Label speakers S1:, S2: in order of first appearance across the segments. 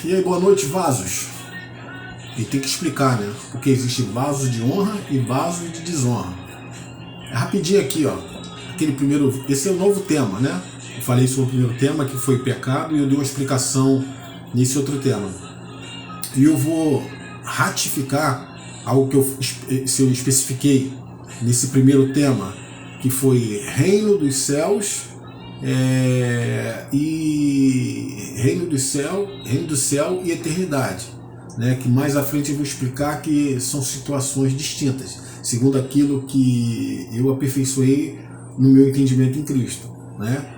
S1: E aí, boa noite, vasos. E tem que explicar, né? Porque existe vasos de honra e vasos de desonra. É rapidinho aqui, ó. Aquele primeiro. Esse é o novo tema, né? Eu falei sobre o primeiro tema, que foi pecado, e eu dei uma explicação nesse outro tema. E eu vou ratificar algo que eu especifiquei nesse primeiro tema, que foi reino dos céus e reino do céu e eternidade, né? Que mais à frente eu vou explicar que são situações distintas, segundo aquilo que eu aperfeiçoei no meu entendimento em Cristo, né?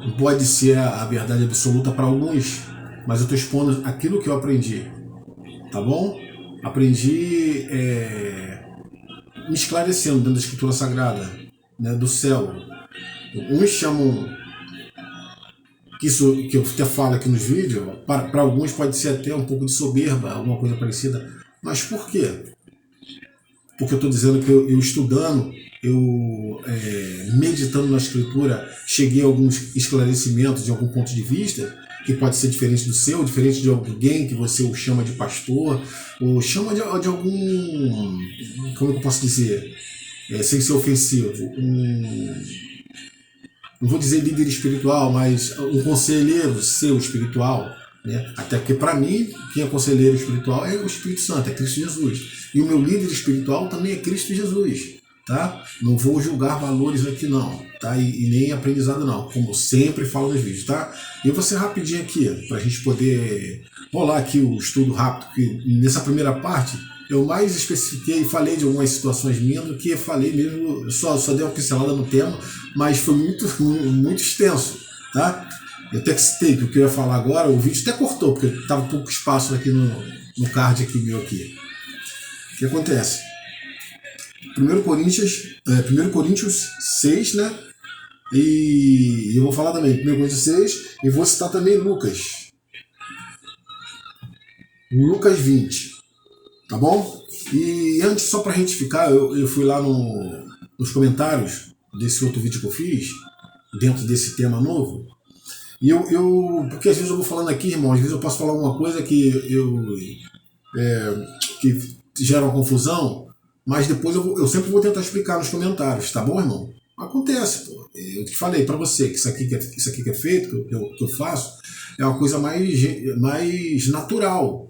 S1: Não pode ser a verdade absoluta para alguns, mas eu estou expondo aquilo que eu aprendi, tá bom? Aprendi me esclarecendo dentro da Escritura Sagrada, né, do céu. Uns chamam, que eu até falo aqui nos vídeos, para alguns pode ser até um pouco de soberba, alguma coisa parecida. Mas por quê? Porque eu estou dizendo que eu estudando, meditando na Escritura, cheguei a alguns esclarecimentos de algum ponto de vista, que pode ser diferente do seu, diferente de alguém que você o chama de pastor, ou chama de algum, como eu posso dizer, sem ser ofensivo, não vou dizer líder espiritual, mas um conselheiro seu espiritual, né? Até porque para mim, quem é conselheiro espiritual é o Espírito Santo, é Cristo Jesus. E o meu líder espiritual também é Cristo Jesus, tá? Não vou julgar valores aqui não, tá? E nem aprendizado não, como sempre falo nos vídeos, tá? E eu vou ser rapidinho aqui, para a gente poder rolar aqui o estudo rápido, que nessa primeira parte eu mais especifiquei e falei de algumas situações minhas do que falei mesmo, só dei uma pincelada no tema, mas foi muito extenso, tá? Eu até que citei que o que eu ia falar agora, o vídeo até cortou, porque estava pouco espaço aqui no card aqui meu aqui. O que acontece? 1 Coríntios 6, né? E eu vou falar também 1 Coríntios 6 e vou citar também Lucas 20. Tá bom? E antes, só para retificar, eu fui lá nos comentários desse outro vídeo que eu fiz, dentro desse tema novo, e porque às vezes eu vou falando aqui, irmão, às vezes eu posso falar alguma coisa que gera uma confusão, mas depois eu sempre vou tentar explicar nos comentários, tá bom, irmão? Acontece, pô. Eu te falei para você que isso aqui que é feito, que eu faço, é uma coisa mais natural.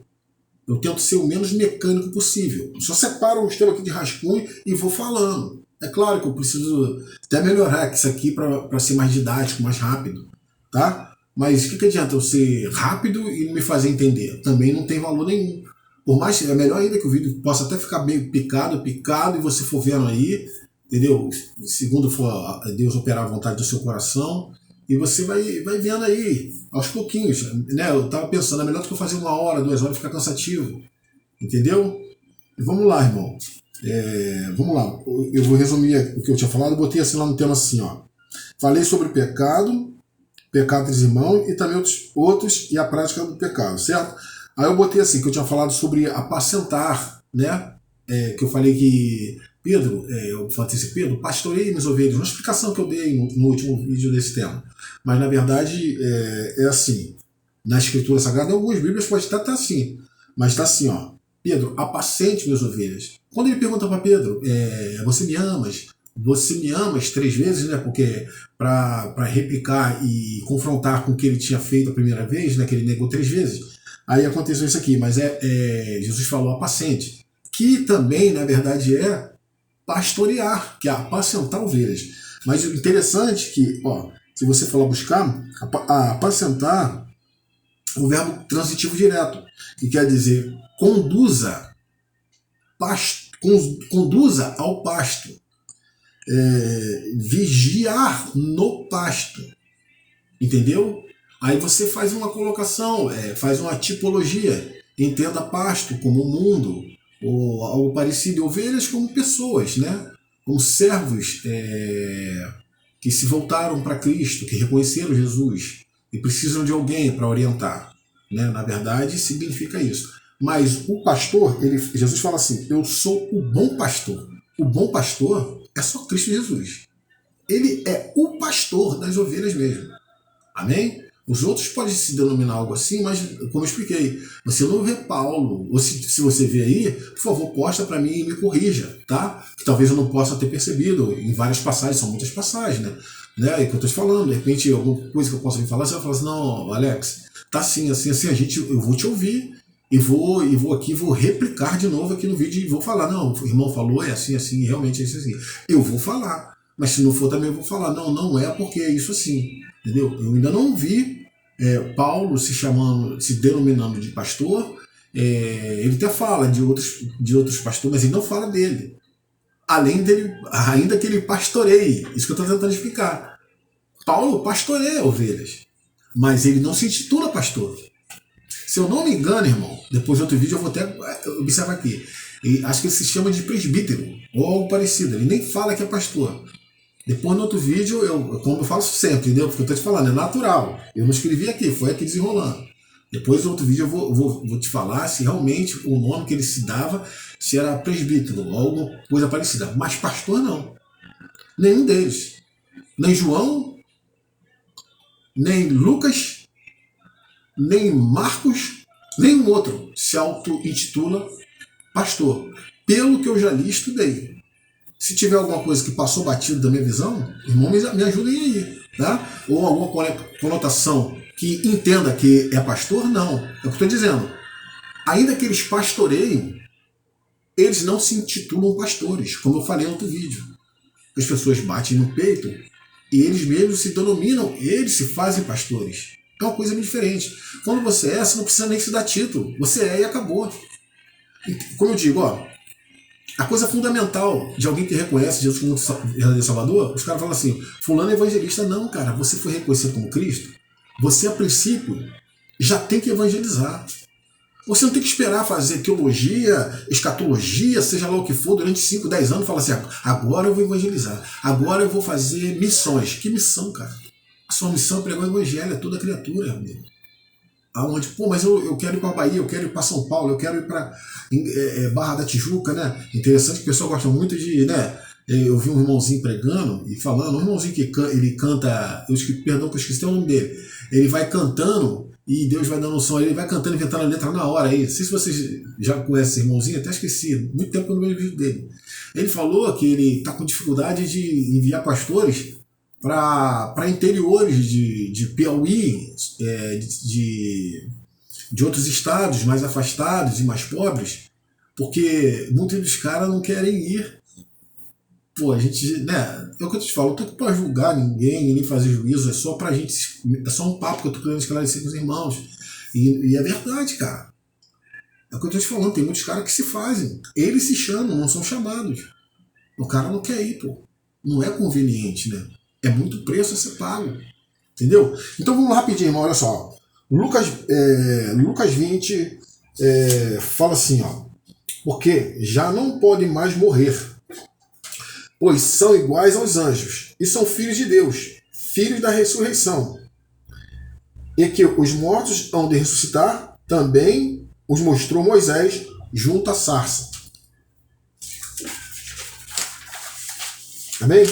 S1: Eu tento ser o menos mecânico possível. Eu só separo os temas aqui de rascunho e vou falando. É claro que eu preciso até melhorar isso aqui para ser mais didático, mais rápido, tá? Mas o que adianta eu ser rápido e não me fazer entender? Também não tem valor nenhum. Por mais, é melhor ainda que o vídeo possa até ficar meio picado, e você for vendo aí, entendeu? Segundo for Deus operar a vontade do seu coração, e você vai vendo aí, aos pouquinhos, né? Eu tava pensando, é melhor do que eu fazer 1 hora, 2 horas, ficar cansativo. Entendeu? E vamos lá, irmão. Vamos lá. Eu vou resumir o que eu tinha falado, eu botei assim lá no tema assim, ó. Falei sobre pecado entre irmãos e também outros e a prática do pecado, certo? Aí eu botei assim, que eu tinha falado sobre apacentar, né? Que eu falei que eu falei assim, Pedro, pastorei minhas ovelhas, uma explicação que eu dei no último vídeo desse tema. Mas na verdade é assim, na Escritura Sagrada, algumas Bíblias pode estar assim, mas está assim, ó, Pedro, apacente minhas ovelhas. Quando ele pergunta para Pedro, você me amas? Você me amas 3 vezes, né? Porque para replicar e confrontar com o que ele tinha feito a primeira vez, né? Que ele negou 3 vezes. Aí aconteceu isso aqui, mas Jesus falou apacente, que também, na verdade, é pastorear, que é apacentar ovelhas. Mas o interessante é que, ó, se você for lá buscar, apacentar, o verbo transitivo direto, que quer dizer conduza ao pasto, vigiar no pasto, entendeu? Aí você faz uma colocação, faz uma tipologia, entenda pasto como mundo, ou algo parecido, ovelhas como pessoas, né? Como servos que se voltaram para Cristo, que reconheceram Jesus e precisam de alguém para orientar, né? Na verdade, significa isso. Mas o pastor, Jesus fala assim, eu sou o bom pastor. O bom pastor é só Cristo Jesus. Ele é o pastor das ovelhas mesmo. Amém? Os outros podem se denominar algo assim, mas, como eu expliquei, você não vê Paulo, ou se você vê aí, por favor, posta para mim e me corrija, tá? Que talvez eu não possa ter percebido em várias passagens, são muitas passagens, né? É o que eu estou te falando, de repente, alguma coisa que eu possa me falar, você vai falar assim, não, Alex, tá assim, eu vou te ouvir, vou replicar de novo aqui no vídeo e vou falar, não, o irmão falou, é assim, realmente é isso assim. Eu vou falar, mas se não for também eu vou falar, não é porque é isso assim, entendeu? Eu ainda não vi Paulo se denominando de pastor. Ele até fala de outros pastores, mas ele não fala dele. Além dele, ainda que ele pastoreie, isso que eu estou tentando explicar. Paulo pastoreia ovelhas, mas ele não se intitula pastor. Se eu não me engano, irmão, depois de outro vídeo eu vou até observar aqui. E acho que ele se chama de presbítero, ou algo parecido. Ele nem fala que é pastor. Depois no outro vídeo, como eu falo sempre, entendeu? Porque eu estou te falando, é natural. Eu não escrevi aqui, foi aqui desenrolando. Depois no outro vídeo eu vou te falar se realmente o nome que ele se dava, se era presbítero ou alguma coisa parecida. Mas pastor não. Nenhum deles. Nem João, nem Lucas, nem Marcos, nenhum outro se auto-intitula pastor. Pelo que eu já li e estudei. Se tiver alguma coisa que passou batido da minha visão, irmão, me ajudem aí, tá? Ou alguma conotação que entenda que é pastor, não. É o que eu estou dizendo. Ainda que eles pastoreiem, eles não se intitulam pastores, como eu falei no outro vídeo. As pessoas batem no peito e eles mesmos se denominam, eles se fazem pastores. É uma coisa muito diferente. Quando você não precisa nem se dar título. Você e acabou. E, como eu digo, a coisa fundamental de alguém que reconhece Jesus como Salvador, os caras falam assim, fulano é evangelista. Não, cara, você foi reconhecido como Cristo, você a princípio já tem que evangelizar. Você não tem que esperar fazer teologia, escatologia, seja lá o que for, durante 5, 10 anos, falar assim, agora eu vou evangelizar, agora eu vou fazer missões. Que missão, cara? A sua missão é pregar o evangelho a toda criatura, amigo. Aonde, mas eu quero ir para a Bahia, eu quero ir para São Paulo, eu quero ir para Barra da Tijuca, né? Interessante que o pessoal gosta muito de, né? Eu vi um irmãozinho pregando e falando, um irmãozinho que ele canta, perdão que eu esqueci o nome dele, ele vai cantando e Deus vai dando um som, ele vai cantando, inventando a letra na hora aí. Não sei se vocês já conhecem esse irmãozinho, até esqueci, muito tempo que eu não vejo o vídeo dele. Ele falou que ele está com dificuldade de enviar pastores para interiores de Piauí, de outros estados mais afastados e mais pobres, porque muitos dos caras não querem ir. Pô, a gente, né? É o que eu te falo, eu tô aqui para julgar ninguém, nem fazer juízo, é só pra gente, é só um papo que eu tô querendo esclarecer com os irmãos. E é verdade, cara. É o que eu tô te falando, tem muitos caras que se fazem. Eles se chamam, não são chamados. O cara não quer ir, pô. Não é conveniente, né? É muito preço a ser pago. Entendeu? Então vamos lá rapidinho, irmão, olha só. Lucas 20 fala assim, porque já não podem mais morrer, pois são iguais aos anjos, e são filhos de Deus, filhos da ressurreição, e que os mortos hão de ressuscitar, também os mostrou Moisés junto à sarça. Amém?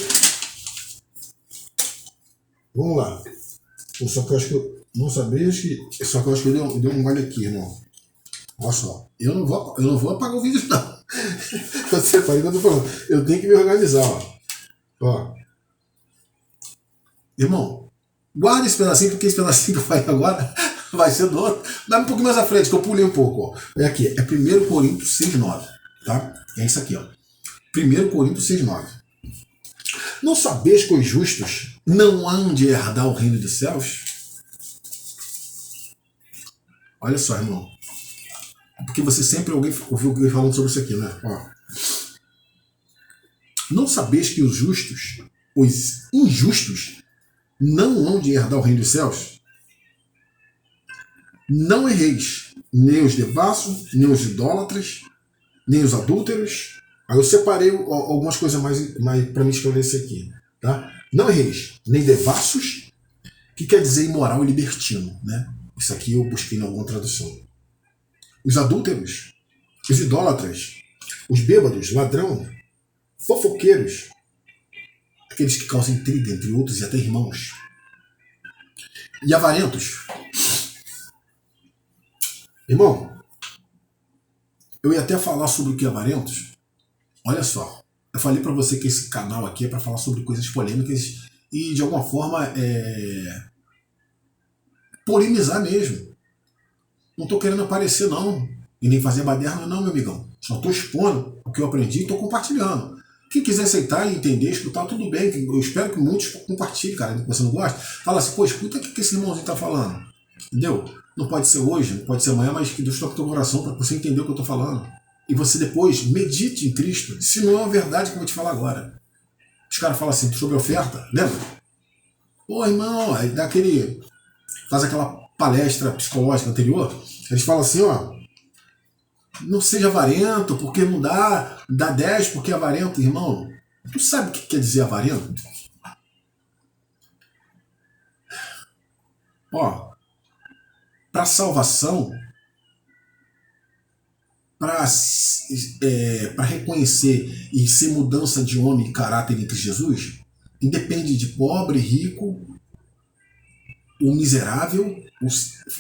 S1: Vamos lá. Só que eu acho que eu não sabia só que eu acho que eu dei um mole aqui, irmão. Olha só. Eu não vou apagar o vídeo, não. Você fala o que eu tô falando. Eu tenho que me organizar, ó. Irmão, guarda esse pedacinho, porque esse pedacinho que eu falei agora vai ser do outro. Dá um pouquinho mais à frente, que eu pulei um pouco, ó. É aqui, é 1 Coríntios 6,9. Tá? É isso aqui, ó. 1 Coríntios 6,9. Não sabeis que os justos não hão de herdar o reino dos céus? Olha só, irmão. Porque você sempre ouviu alguém falando sobre isso aqui, né? Ó. Não sabeis que os injustos, não hão de herdar o reino dos céus? Não erreis, nem os devassos, nem os idólatras, nem os adúlteros. Aí eu separei algumas coisas mais para me esclarecer aqui. Tá? Não erreis, nem devassos, que quer dizer imoral e libertino. Né? Isso aqui eu busquei em alguma tradução. Os adúlteros, os idólatras, os bêbados, ladrão, fofoqueiros, aqueles que causam intriga entre outros e até irmãos, E avarentos. Irmão, eu ia até falar sobre o que é avarentos. Olha só, eu falei para você que esse canal aqui é para falar sobre coisas polêmicas e de alguma forma polemizar mesmo. Não tô querendo aparecer não, e nem fazer baderna não, meu amigão. Só tô expondo o que eu aprendi e tô compartilhando. Quem quiser aceitar e entender, escutar, tudo bem. Eu espero que muitos compartilhem, cara. Se você não gosta, fala assim, pô, escuta o que esse irmãozinho tá falando. Entendeu? Não pode ser hoje, não pode ser amanhã, mas que Deus toque o teu coração para você entender o que eu tô falando. E você depois medite em Cristo, se não é a verdade que eu vou te falar agora. Os caras falam assim, sobre oferta, lembra? Pô, irmão, aí dá aquele... faz aquela palestra psicológica anterior, eles falam assim, ó, não seja avarento, porque não dá 10 porque é avarento, irmão. Tu sabe o que quer dizer avarento? Ó, para salvação, para reconhecer e ser mudança de homem e caráter entre Jesus, independe de pobre, rico, o miserável,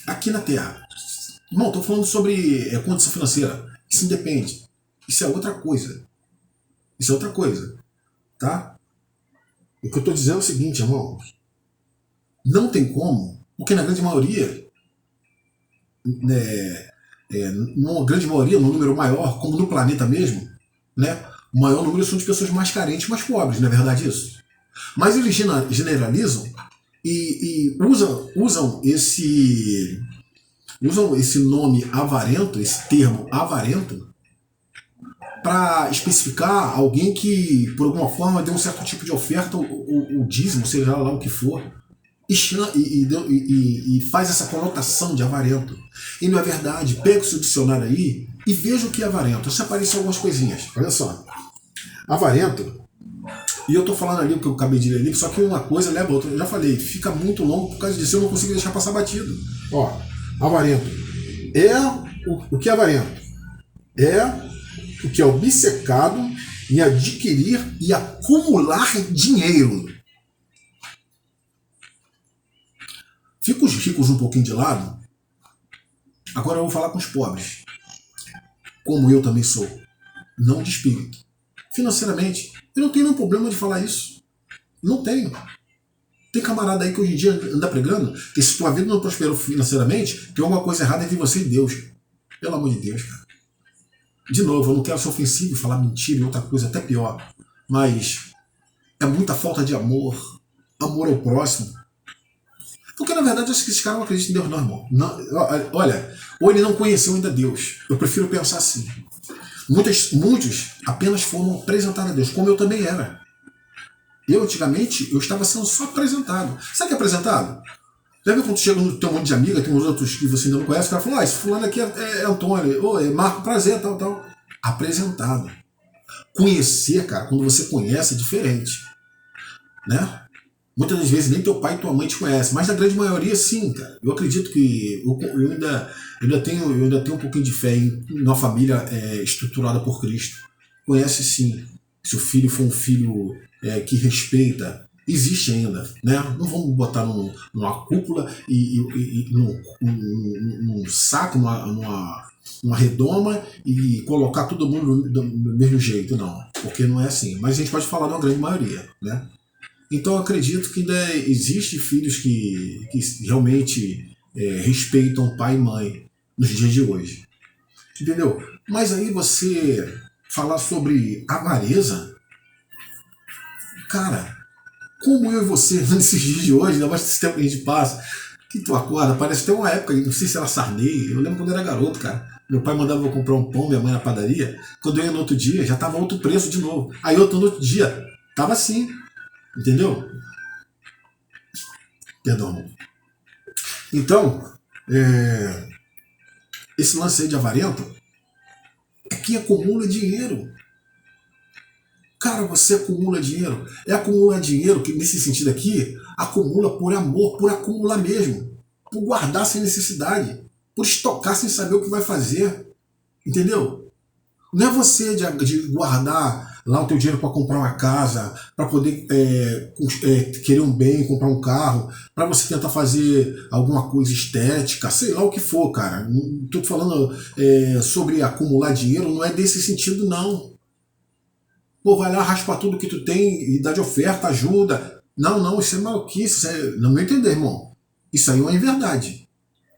S1: aqui na Terra. Irmão, estou falando sobre condição financeira. Isso independe. Isso é outra coisa. Isso é outra coisa. Tá? O que eu estou dizendo é o seguinte, irmão. Não tem como, porque na grande maioria, numa grande maioria, num número maior, como no planeta mesmo, né, o maior número são de pessoas mais carentes, mais pobres, não é verdade isso? Mas eles generalizam e usam esse nome avarento, esse termo avarento, para especificar alguém que, por alguma forma, deu um certo tipo de oferta, o dízimo, seja lá o que for, e faz essa conotação de avarento. E não é verdade. Pega o seu dicionário aí e veja o que é avarento. Eu separei só algumas coisinhas. Olha só. Avarento, e eu tô falando ali o que eu acabei de ler ali, só que uma coisa leva a outra. Eu já falei, fica muito longo por causa disso, eu não consigo deixar passar batido. Ó, avarento. O que é avarento? É o que é obcecado em adquirir e acumular dinheiro. Fica os ricos um pouquinho de lado. Agora eu vou falar com os pobres. Como eu também sou. Não de espírito. Financeiramente, eu não tenho nenhum problema de falar isso. Não tenho. Tem camarada aí que hoje em dia anda pregando que se tua vida não prosperou financeiramente, tem alguma coisa errada entre você e Deus. Pelo amor de Deus, cara. De novo, eu não quero ser ofensivo e falar mentira e outra coisa até pior. Mas é muita falta de amor. Amor ao próximo. Porque na verdade eu acho que esse cara não acredita em Deus não, irmão. Não, olha, ou ele não conheceu ainda Deus. Eu prefiro pensar assim. Muitos apenas foram apresentados a Deus, como eu também era. Eu, antigamente, eu estava sendo só apresentado. Sabe o que é apresentado? Lembra quando chega no teu monte de amiga, tem uns outros que você ainda não conhece, o cara fala, esse fulano aqui é Antônio, ou é Marco, prazer, tal. Apresentado. Conhecer, cara, quando você conhece é diferente. Né? Muitas das vezes nem teu pai e tua mãe te conhecem, mas na grande maioria sim, cara. Eu acredito que eu ainda tenho um pouquinho de fé em uma família estruturada por Cristo. Conhece sim. Se o filho for um filho que respeita, existe ainda, né? Não vamos botar numa cúpula e num saco, numa redoma e colocar todo mundo do mesmo jeito, não. Porque não é assim. Mas a gente pode falar de uma grande maioria, né? Então eu acredito que ainda existe filhos que realmente respeitam pai e mãe nos dias de hoje. Entendeu? Mas aí você falar sobre avareza, cara, como eu e você nesses dias de hoje, ainda mais nesse tempo que a gente passa, que tu acorda, parece até uma época, não sei se era Sarney, eu lembro quando eu era garoto, cara. Meu pai mandava eu comprar um pão, minha mãe na padaria, quando eu ia no outro dia, já tava outro preço de novo. Aí no outro dia, tava assim. Entendeu? Perdão. Então, esse lance aí de avarento é quem acumula dinheiro. Cara, você acumula dinheiro. É acumular dinheiro que, nesse sentido aqui, acumula por amor, por acumular mesmo. Por guardar sem necessidade. Por estocar sem saber o que vai fazer. Entendeu? Não é você de guardar lá o teu dinheiro para comprar uma casa, para poder querer um bem, comprar um carro, para você tentar fazer alguma coisa estética, sei lá o que for, cara. Não estou falando sobre acumular dinheiro, não é desse sentido, não. Pô, vai lá, raspa tudo que tu tem e dá de oferta, ajuda. Não, isso é maluquice, isso é... Não me entender, irmão. Isso aí não é verdade.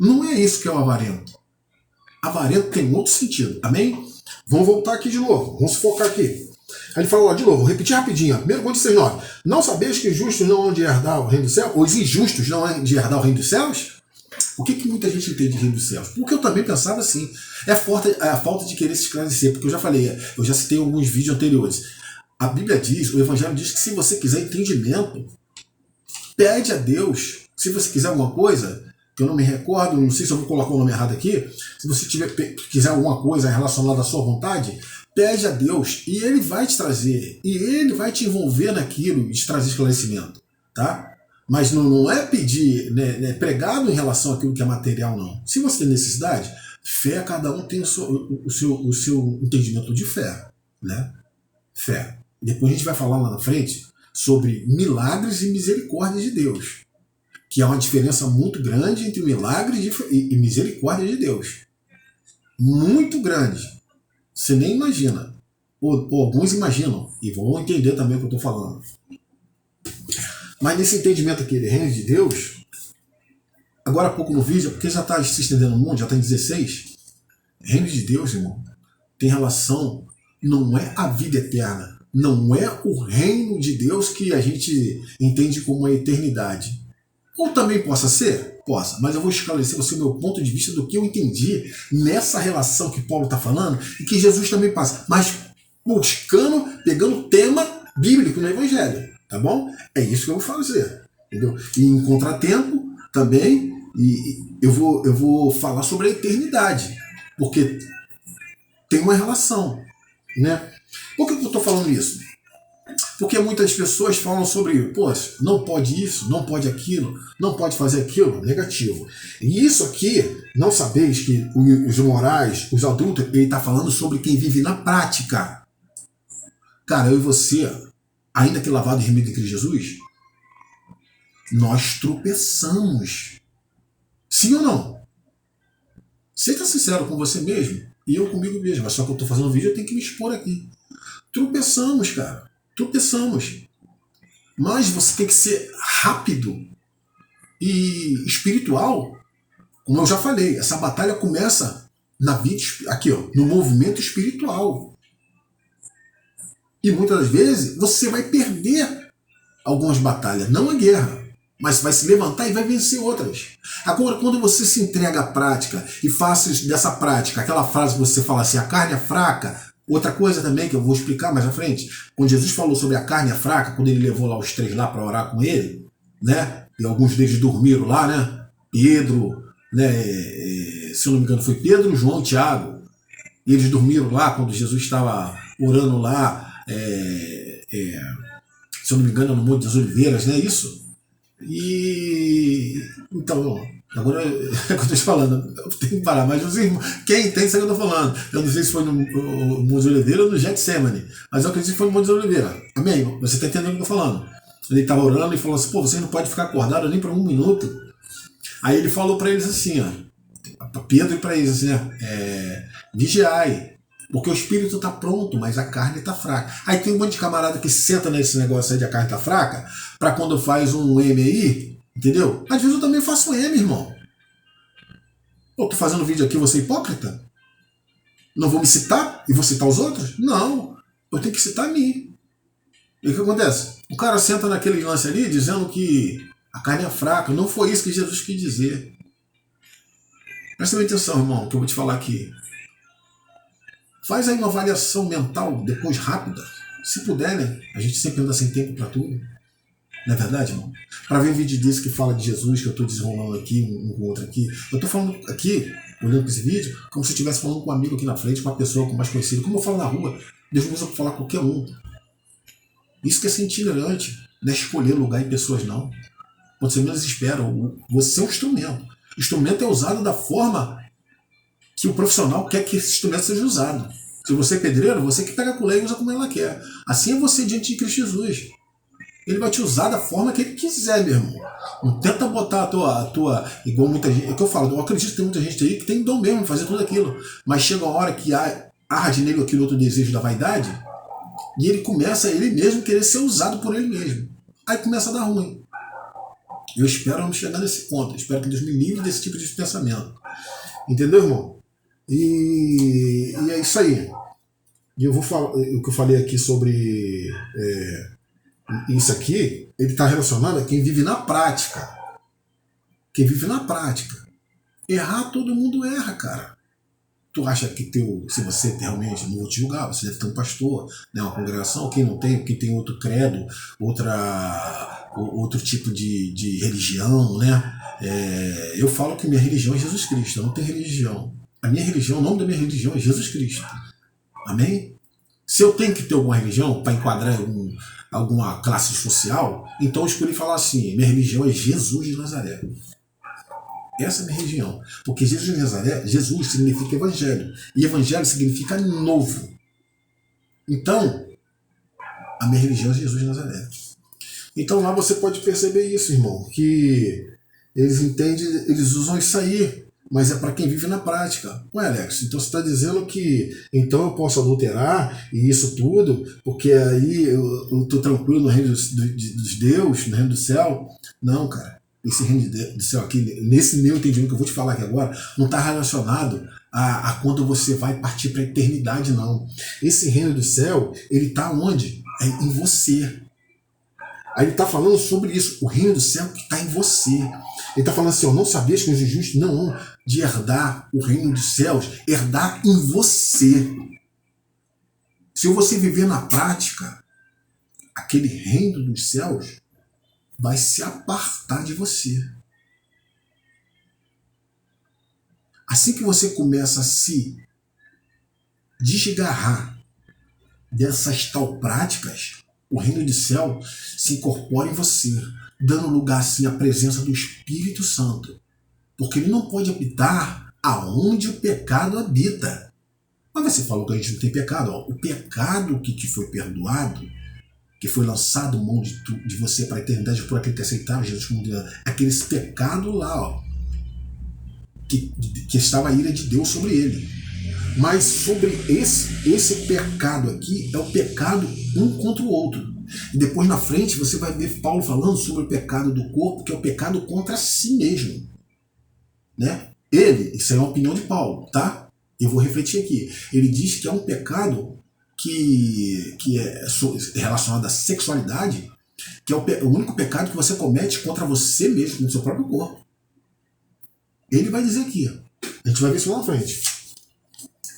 S1: Não é isso que é o avarento. Avarento tem outro sentido, amém? Vamos voltar aqui de novo, vamos se focar aqui. Aí ele falou, ó, de novo, vou repetir rapidinho. 1 Coríntios 6,9. Não sabeis que os justos não hão de herdar o reino dos céus? Os injustos não hão de herdar o reino dos céus? O que muita gente entende de reino dos céus? Porque eu também pensava assim. É a falta de querer se esclarecer, porque eu já falei, eu já citei alguns vídeos anteriores. A Bíblia diz, o Evangelho diz que se você quiser entendimento, pede a Deus. Se você quiser alguma coisa, que eu não me recordo, não sei se eu vou colocar o nome errado aqui, se você quiser alguma coisa relacionada à sua vontade, pede a Deus e Ele vai te trazer, e Ele vai te envolver naquilo e te trazer esclarecimento, tá? Mas não é pedir, pregado em relação àquilo que é material, não. Se você tem necessidade, fé, cada um tem o seu entendimento de fé, né? Fé. Depois a gente vai falar lá na frente sobre milagres e misericórdia de Deus, que há uma diferença muito grande entre milagre e misericórdia de Deus. Muito grande. Você nem imagina. Ou alguns imaginam. E vão entender também o que eu estou falando. Mas nesse entendimento aqui de reino de Deus, agora há pouco no vídeo, porque já está se estendendo no mundo, já está em 16, reino de Deus, irmão, tem relação, não é a vida eterna, não é o reino de Deus que a gente entende como a eternidade. Ou também possa ser? Possa, mas eu vou esclarecer você o meu ponto de vista do que eu entendi nessa relação que Paulo está falando e que Jesus também passa, mas pegando o tema bíblico no Evangelho, tá bom? É isso que eu vou fazer, entendeu? E em contratempo também, eu vou falar sobre a eternidade, porque tem uma relação, né? Por que eu estou falando isso? Porque muitas pessoas falam sobre, pô, não pode isso, não pode aquilo, não pode fazer aquilo, negativo. E isso aqui, não sabeis que os imorais, os adultos, ele está falando sobre quem vive na prática. Cara, eu e você, ainda que lavado e remido em Cristo Jesus, nós tropeçamos. Sim ou não? Seja sincero com você mesmo, e eu comigo mesmo. Mas só que eu estou fazendo um vídeo, eu tenho que me expor aqui. Tropeçamos, cara. Tropeçamos. Mas você tem que ser rápido e espiritual. Como eu já falei, essa batalha começa na vida, aqui, ó, no movimento espiritual. E muitas das vezes você vai perder algumas batalhas, não a guerra, mas vai se levantar e vai vencer outras. Agora, quando você se entrega à prática e faz dessa prática aquela frase que você fala assim, a carne é fraca. Outra coisa também que eu vou explicar mais à frente, quando Jesus falou sobre a carne fraca, quando ele levou lá os 3 lá para orar com ele, né? E alguns deles dormiram lá, né? Pedro, né? Se eu não me engano foi Pedro, João e Tiago. E eles dormiram lá quando Jesus estava orando lá, se eu não me engano no Monte das Oliveiras, né? Isso? E então, agora é o que eu estou te falando, eu tenho que parar, mas quem tem, sabe o que eu estou falando. Eu não sei se foi no Monte das Oliveiras ou no Getsemane, mas eu acredito que foi no Monte das Oliveiras. Amém? Você está entendendo o que eu estou falando? Ele estava orando e falou assim, pô, você não pode ficar acordado nem por 1 minuto. Aí ele falou para eles assim, ó, para Pedro e para eles assim, vigiai, porque o espírito está pronto, mas a carne está fraca. Aí tem um monte de camarada que senta nesse negócio aí de a carne está fraca, para quando faz um M aí, entendeu? Às vezes eu também faço um M, irmão. Eu tô fazendo vídeo aqui, você é hipócrita? Não vou me citar e vou citar os outros? Não, eu tenho que citar a mim. E o que acontece? O cara senta naquele lance ali dizendo que a carne é fraca. Não foi isso que Jesus quis dizer. Presta bem atenção, irmão, que eu vou te falar aqui. Faz aí uma avaliação mental depois rápida. Se puder, né? A gente sempre anda sem tempo para tudo. Não é verdade, irmão? Para ver um vídeo desse que fala de Jesus, que eu estou desenrolando aqui, um com o outro aqui. Eu estou falando aqui, olhando para esse vídeo, como se eu estivesse falando com um amigo aqui na frente, com uma pessoa mais conhecida. Como eu falo na rua, Deus me usa para falar com qualquer um. Isso que é ser itinerante. Não é escolher lugar e pessoas, não. Quando você menos espera, você é um instrumento. O instrumento é usado da forma que o profissional quer que esse instrumento seja usado. Se você é pedreiro, você que pega a colher e usa como ela quer. Assim é você diante de Cristo Jesus. Ele vai te usar da forma que ele quiser, meu irmão. Não tenta botar a tua igual muita gente. É o que eu falo, eu acredito que tem muita gente aí que tem dom mesmo de fazer tudo aquilo. Mas chega uma hora que arde nele aquele outro desejo da vaidade, e ele começa ele mesmo querer ser usado por ele mesmo. Aí começa a dar ruim. Eu espero não chegar nesse ponto. Eu espero que Deus me livre desse tipo de pensamento. Entendeu, irmão? E é isso aí. E eu vou falar o que eu falei aqui sobre isso aqui, ele está relacionado a quem vive na prática. Quem vive na prática. Errar, todo mundo erra, cara. Tu acha que se você realmente, não vou te julgar, você deve ter um pastor, né, uma congregação, quem não tem, quem tem outro credo, outro tipo de religião, né? Eu falo que minha religião é Jesus Cristo, eu não tenho religião. A minha religião, o nome da minha religião é Jesus Cristo. Amém? Se eu tenho que ter alguma religião para enquadrar alguma classe social, então eu escolhi falar assim, minha religião é Jesus de Nazaré. Essa é a minha religião. Porque Jesus de Nazaré, Jesus significa evangelho. E evangelho significa novo. Então, a minha religião é Jesus de Nazaré. Então lá você pode perceber isso, irmão, que eles entendem, eles usam isso aí, mas é para quem vive na prática. Ué, Alex, então você está dizendo que então eu posso adulterar e isso tudo, porque aí eu estou tranquilo no reino dos Deus, no reino do céu? Não, cara. Esse reino do céu aqui, nesse meu entendimento que eu vou te falar aqui agora, não está relacionado a quando você vai partir para a eternidade, não. Esse reino do céu, ele está onde? É em você. Aí ele está falando sobre isso, o reino do céu que está em você. Ele está falando assim, não sabias que os justos não hão de herdar o reino dos céus, herdar em você. Se você viver na prática, aquele reino dos céus vai se apartar de você. Assim que você começa a se desgarrar dessas tal práticas, o reino do céu se incorpora em você, dando lugar assim à presença do Espírito Santo. Porque ele não pode habitar aonde o pecado habita. Mas você falou que a gente não tem pecado. Ó. O pecado que te foi perdoado, que foi lançado mão de você para a eternidade por aquele que aceitava Jesus como Deus, aquele pecado lá, ó, que estava a ira de Deus sobre ele. Mas sobre esse pecado aqui, é o pecado um contra o outro. E depois na frente você vai ver Paulo falando sobre o pecado do corpo, que é o pecado contra si mesmo. Né? Isso é uma opinião de Paulo, tá? Eu vou refletir aqui. Ele diz que é um pecado que é relacionado à sexualidade, que é o único pecado que você comete contra você mesmo, no seu próprio corpo. Ele vai dizer aqui, a gente vai ver isso lá na frente.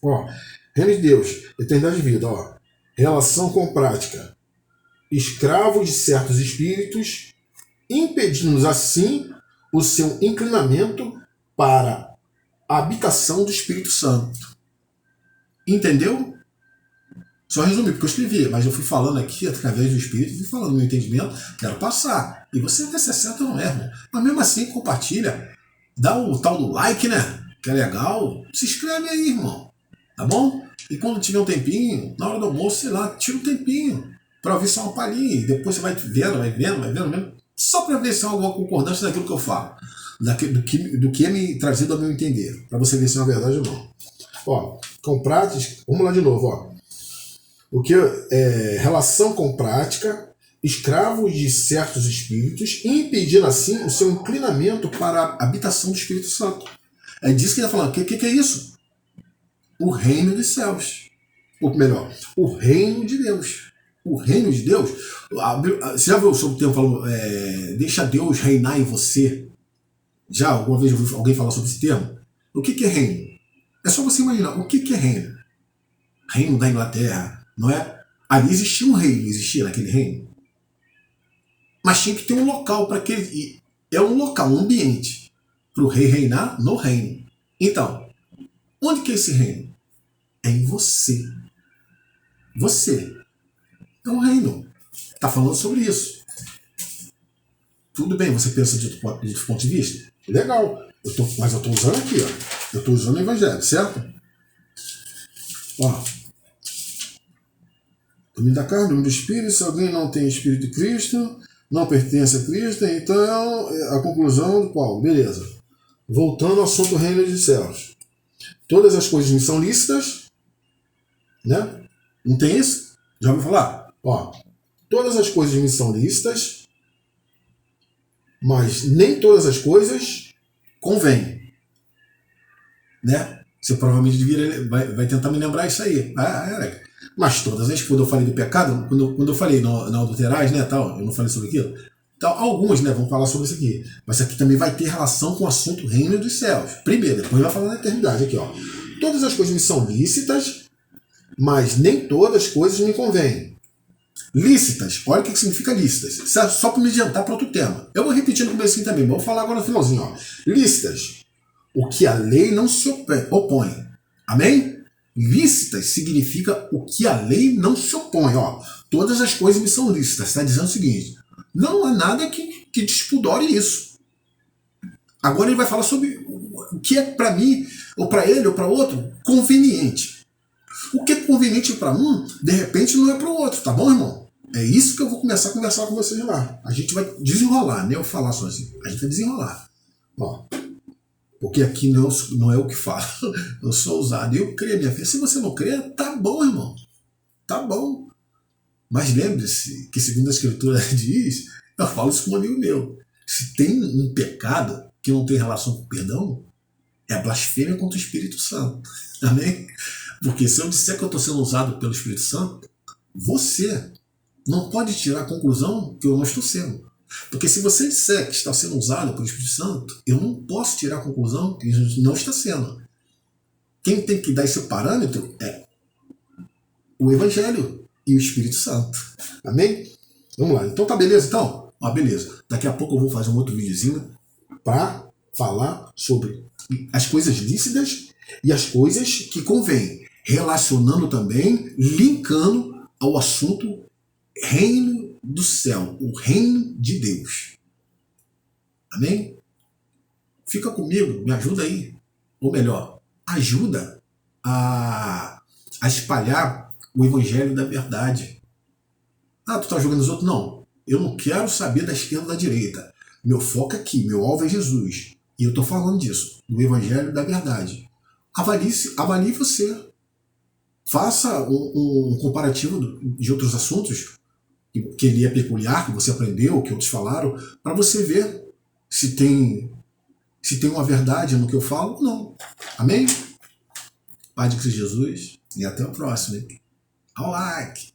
S1: Ó, reino de Deus, eternidade de vida, ó, relação com prática, escravos de certos espíritos, impedindo-nos assim o seu inclinamento para a habitação do Espírito Santo. Entendeu? Só resumir, porque eu escrevi, mas eu fui falando aqui através do Espírito, fui falando meu entendimento, quero passar. E você vê se acerta ou não erra. Mas mesmo assim, compartilha, dá o tal do like, né? Que é legal. Se inscreve aí, irmão. Tá bom? E quando tiver um tempinho, na hora do almoço, sei lá, tira um tempinho para ouvir só uma palhinha. E depois você vai vendo, só para ver se há alguma concordância daquilo que eu falo. Do que é me trazido ao meu entender. Para você ver se é uma verdade ou não. Ó, com práticas, vamos lá de novo, ó. O que relação com prática, escravos de certos espíritos, impedindo assim o seu inclinamento para a habitação do Espírito Santo. É disso que ele está falando. O que é isso? O reino dos céus. Ou melhor, o reino de Deus. O reino de Deus. Você já viu sobre o termo falando, deixa Deus reinar em você? Já alguma vez ouviu alguém falar sobre esse termo? O que é reino? É só você imaginar. O que é reino? Reino da Inglaterra. Não é? Ali existia um rei, existia naquele reino. Mas tinha que ter um local para aquele. É um local, um ambiente para o rei reinar no reino. Então, onde que é esse reino? É em você. Você é um reino. Está falando sobre isso. Tudo bem, você pensa de outro ponto de vista? Legal. Mas eu estou usando aqui, ó. Eu estou usando o evangelho, certo? Ó. domínio da carne, domínio do Espírito. Se alguém não tem Espírito de Cristo, não pertence a Cristo, então a conclusão do Paulo, beleza. Voltando ao assunto do reino dos céus. Todas as coisas me são lícitas, né? Não tem isso? Já ouviu falar? Ó, todas as coisas me são lícitas, mas nem todas as coisas convêm, né? Você provavelmente vai tentar me lembrar isso aí. Mas todas as, quando eu falei do pecado, quando eu falei na adulteragem, né, tal, eu não falei sobre aquilo. Então, alguns, né, vão falar sobre isso aqui. Mas isso aqui também vai ter relação com o assunto reino dos céus. Primeiro, depois vai falar na eternidade aqui, ó. Todas as coisas me são lícitas, mas nem todas as coisas me convêm. Lícitas, olha o que significa lícitas. Só para me adiantar para outro tema. Eu vou repetir no começo também, mas vou falar agora no finalzinho, ó. Lícitas, o que a lei não se opõe. Amém? Lícitas significa o que a lei não se opõe. Ó, todas as coisas me são lícitas. Está dizendo o seguinte: não há nada que despudore isso. Agora ele vai falar sobre o que é para mim, ou para ele, ou para outro, conveniente. O que é conveniente para um, de repente não é para o outro, tá bom, irmão? É isso que eu vou começar a conversar com vocês lá. A gente vai desenrolar, né? Eu falar só assim. A gente vai desenrolar. Ó, porque aqui não é o que falo. Eu sou ousado. Eu creio, minha filha. Se você não crê, tá bom, irmão. Tá bom. Mas lembre-se que, segundo a Escritura diz, eu falo isso com um amigo meu. Se tem um pecado que não tem relação com perdão, é a blasfêmia contra o Espírito Santo. Amém? Porque se eu disser que eu estou sendo usado pelo Espírito Santo, você não pode tirar a conclusão que eu não estou sendo. Porque se você disser que está sendo usado pelo Espírito Santo, eu não posso tirar a conclusão que não está sendo. Quem tem que dar esse parâmetro é o Evangelho e o Espírito Santo. Amém? Vamos lá. Então tá beleza, então? Beleza. Daqui a pouco eu vou fazer um outro videozinho para falar sobre as coisas lícitas e as coisas que convêm, relacionando também, linkando ao assunto reino do céu, o reino de Deus. Amém? Fica comigo, me ajuda aí. Ou melhor, ajuda a espalhar o evangelho da verdade. Tu tá jogando os outros? Não. Eu não quero saber da esquerda ou da direita. Meu foco é aqui, meu alvo é Jesus. E eu tô falando disso, do evangelho da verdade. Avalie você. Faça um comparativo de outros assuntos que ele é peculiar, que você aprendeu, que outros falaram, para você ver se tem uma verdade no que eu falo ou não. Amém? Pai de Cristo Jesus, e até o próximo. Ao like!